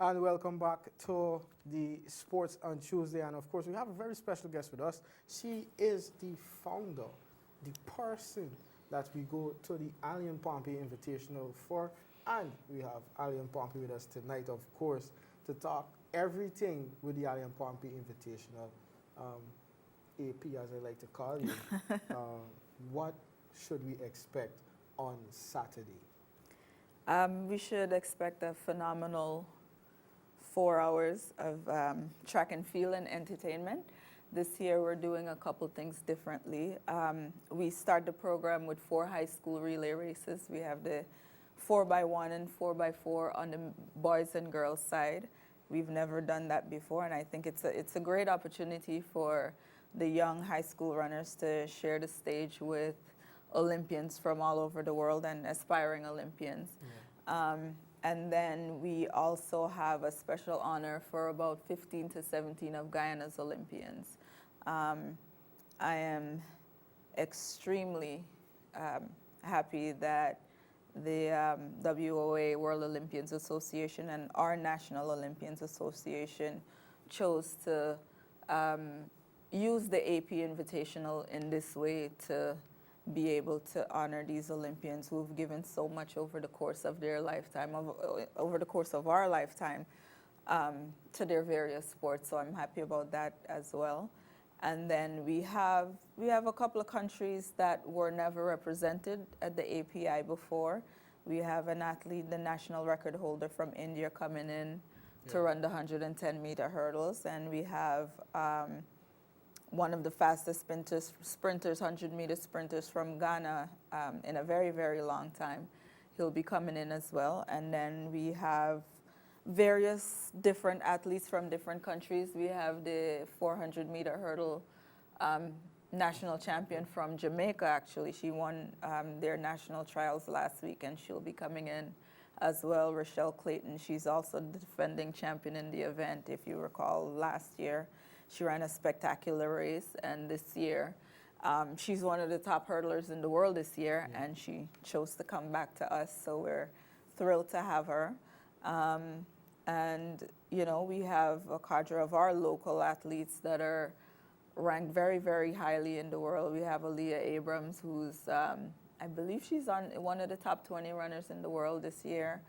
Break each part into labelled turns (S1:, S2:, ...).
S1: And welcome back to the Sports on Tuesday. And of course, we have a very special guest with us. She is the founder, the person that we go to the Alien Pompey Invitational for. And we have Alien Pompey with us tonight, of course, to talk everything with the Alien Pompey Invitational. AP, as I like to call you. What should we expect on Saturday?
S2: We should expect a phenomenal 4 hours of track and field and entertainment. This year we're doing a couple things differently. We start the program with 4 high school relay races. We have the 4x1 and 4x4 on the boys and girls side. We've never done that before, and I think it's a great opportunity for the young high school runners to share the stage with Olympians from all over the world and aspiring Olympians. Yeah. And then we also have a special honor for about 15 to 17 of Guyana's Olympians. I am extremely happy that the WOA, World Olympians Association, and our National Olympians Association chose to use the AP Invitational in this way to be able to honor these Olympians who've given so much over the course of their lifetime, over the course of our lifetime, to their various sports. So I'm happy about that as well. And then we have a couple of countries that were never represented at the API before. We have an athlete, the national record holder from India, coming in to run the 110-meter hurdles, and we have one of the fastest sprinters, 100-meter sprinters from Ghana in a very, very long time. He'll be coming in as well. And then we have various different athletes from different countries. We have the 400-meter hurdle national champion from Jamaica, actually. She won their national trials last week, and she'll be coming in as well. Rochelle Clayton, she's also the defending champion in the event. If you recall, last year, she ran a spectacular race, and this year, she's one of the top hurdlers in the world this year, and she chose to come back to us, so we're thrilled to have her. And, you know, we have a cadre of our local athletes that are ranked very, very highly in the world. We have Aaliyah Abrams, who's, I believe she's on one of the top 20 runners in the world this year.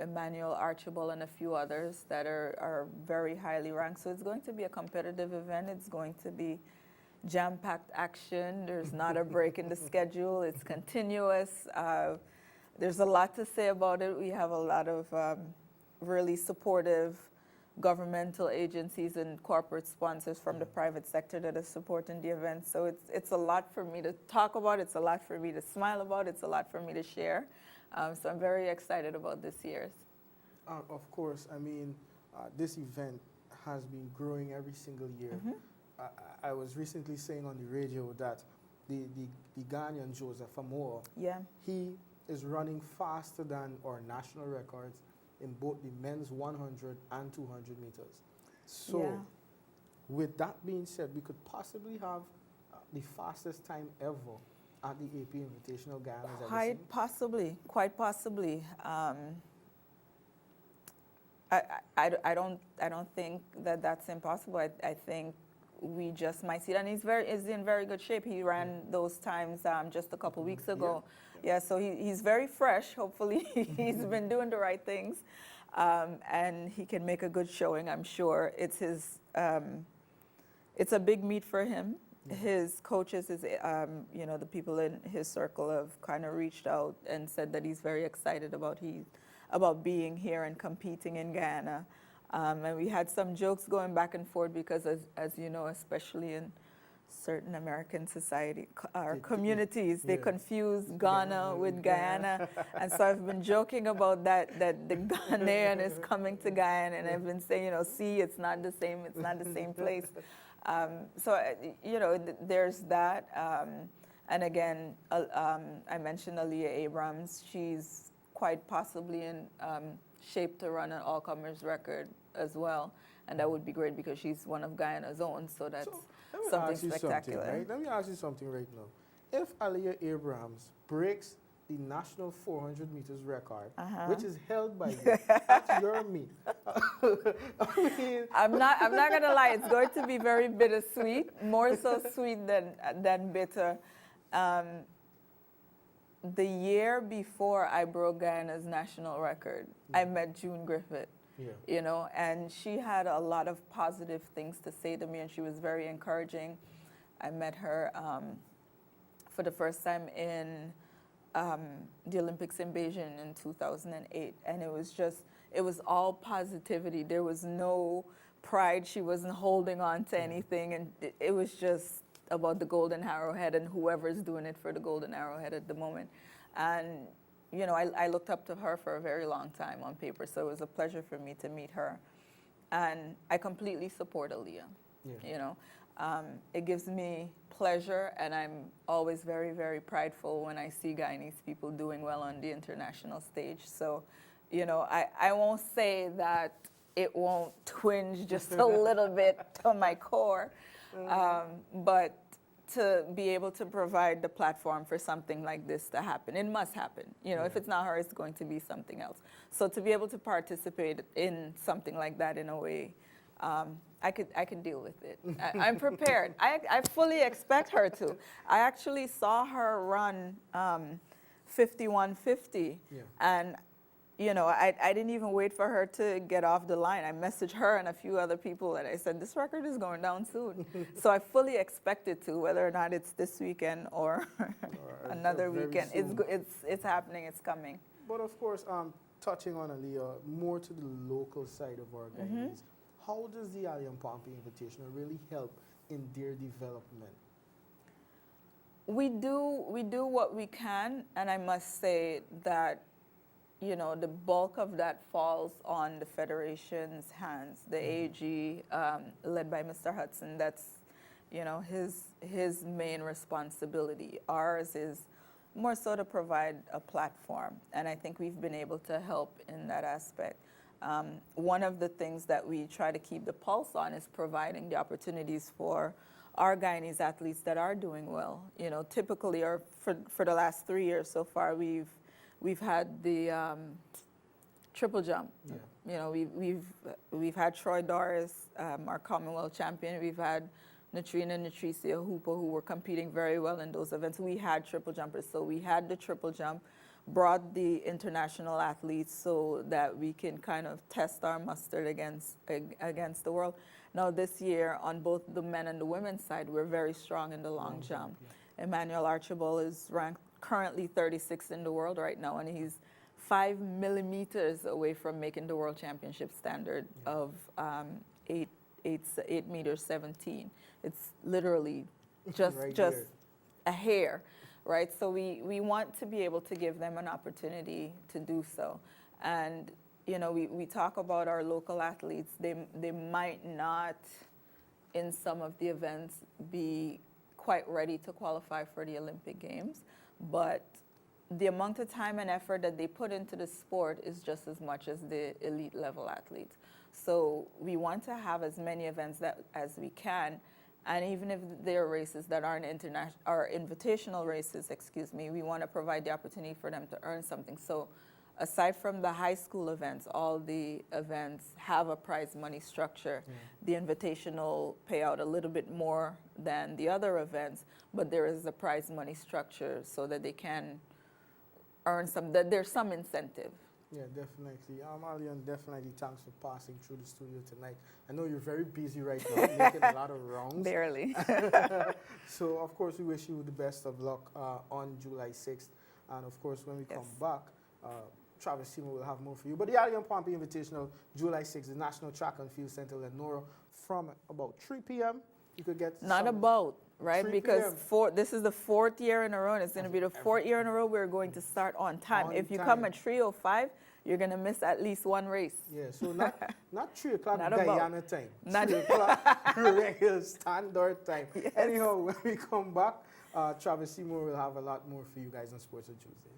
S2: Emmanuel Archibald and a few others that are very highly ranked. So it's going to be a competitive event. It's going to be jam-packed action. There's not a break in the schedule. It's continuous. There's a lot to say about it. We have a lot of really supportive governmental agencies and corporate sponsors from the private sector that are supporting the event. So it's a lot for me to talk about. It's a lot for me to smile about. It's a lot for me to share. So I'm very excited about this year's.
S1: Of course, I mean, this event has been growing every single year. Mm-hmm. I was recently saying on the radio that the Ghanaian Joseph Amoah, he is running faster than our national records in both the men's 100 and 200 meters. So with that being said, we could possibly have the fastest time ever at the AP Invitational Ghana.
S2: Quite possibly. I don't think that that's impossible. I think we just might see it, and he's in very good shape. He ran those times just a couple weeks ago. Yeah, so he's very fresh. Hopefully, he's been doing the right things, and he can make a good showing. I'm sure it's a big meet for him. His coaches, the people in his circle have kind of reached out and said that he's very excited about being here and competing in Guyana. And we had some jokes going back and forth because, as you know, especially in certain American society or communities, they confuse Ghana with Guyana. And so I've been joking about that the Ghanaian is coming to Guyana, and I've been saying, see, it's not the same place. So, there's that. And again, I mentioned Aaliyah Abrams. She's quite possibly in shape to run an all-comers record as well. And that would be great because she's one of Guyana's own. So that's something spectacular.
S1: Let me ask you something right now. If Aaliyah Abrams breaks the national 400 meters record,
S2: Uh-huh.
S1: which is held by you at your meet. I mean,
S2: I'm not gonna lie, it's going to be very bittersweet, more so sweet than bitter. The year before I broke Guyana's national record, I met June Griffith,
S1: yeah.
S2: and she had a lot of positive things to say to me, and she was very encouraging. I met her for the first time in the Olympics in Beijing in 2008, and it was all positivity. There was no pride. She wasn't holding on to anything, and it was just about the Golden Arrowhead and whoever's doing it for the Golden Arrowhead at the moment. And, I looked up to her for a very long time on paper, so it was a pleasure for me to meet her. And I completely support Aaliyah, It gives me pleasure, and I'm always very, very prideful when I see Guyanese people doing well on the international stage. So, I won't say that it won't twinge just a little bit to my core, but to be able to provide the platform for something like this to happen, it must happen. If it's not her, it's going to be something else. So to be able to participate in something like that in a way, I can deal with it. I'm prepared. I fully expect her to. I actually saw her run 51:50, and I didn't even wait for her to get off the line. I messaged her and a few other people, and I said, this record is going down soon. So I fully expect it to, whether or not it's this weekend or another weekend. It's happening. It's coming.
S1: But of course, touching on Aaliyah, more to the local side of our Guyanese, how does the Allium Pompey Invitational really help in their development?
S2: We do what we can, and I must say that the bulk of that falls on the Federation's hands. The AG, led by Mr. Hudson, that's, his main responsibility. Ours is more so to provide a platform, and I think we've been able to help in that aspect. One of the things that we try to keep the pulse on is providing the opportunities for our Guyanese athletes that are doing well. Typically, or for the last 3 years so far, we've had the triple jump.
S1: Yeah.
S2: We've had Troy Doris, our Commonwealth champion. We've had Natrina and Natricia Hooper, who were competing very well in those events. We had triple jumpers, so we had the triple jump, brought the international athletes so that we can kind of test our mustard against the world. Now this year, on both the men and the women's side, we're very strong in the long jump. Yeah. Emmanuel Archibald is ranked currently 36 in the world right now, and he's 5 millimeters away from making the world championship standard of 8 meters 17. It's literally just a hair, right? So we want to be able to give them an opportunity to do so. And we talk about our local athletes. They might not, in some of the events, be quite ready to qualify for the Olympic Games, but the amount of time and effort that they put into the sport is just as much as the elite level athletes. So we want to have as many events as we can, and even if there are races that aren't invitational races, we want to provide the opportunity for them to earn something. So aside from the high school events, all the events have a prize money structure. The invitational pay out a little bit more than the other events, but there is a prize money structure so that they can earn that there's some incentive.
S1: Yeah, definitely. Allium, definitely thanks for passing through the studio tonight. I know you're very busy right now, making a lot of rounds.
S2: Barely.
S1: So, of course, we wish you the best of luck on July 6th. And, of course, when we come back, Travis Seymour will have more for you. But the Allium Pompey Invitational, July 6th, the National Track and Field Center, Lenora, from about 3 p.m. You could get
S2: right? Because this is the 4th year in a row, and it's going to be the 4th year in a row we're going to start on time. If you come at 3:05, you're going to miss at least one race.
S1: Yeah, so not 3 o'clock
S2: not
S1: Guyana time, 3 o'clock regular standard time.
S2: Yes.
S1: Anyhow, when we come back, Travis Seymour will have a lot more for you guys on Sports on Tuesday.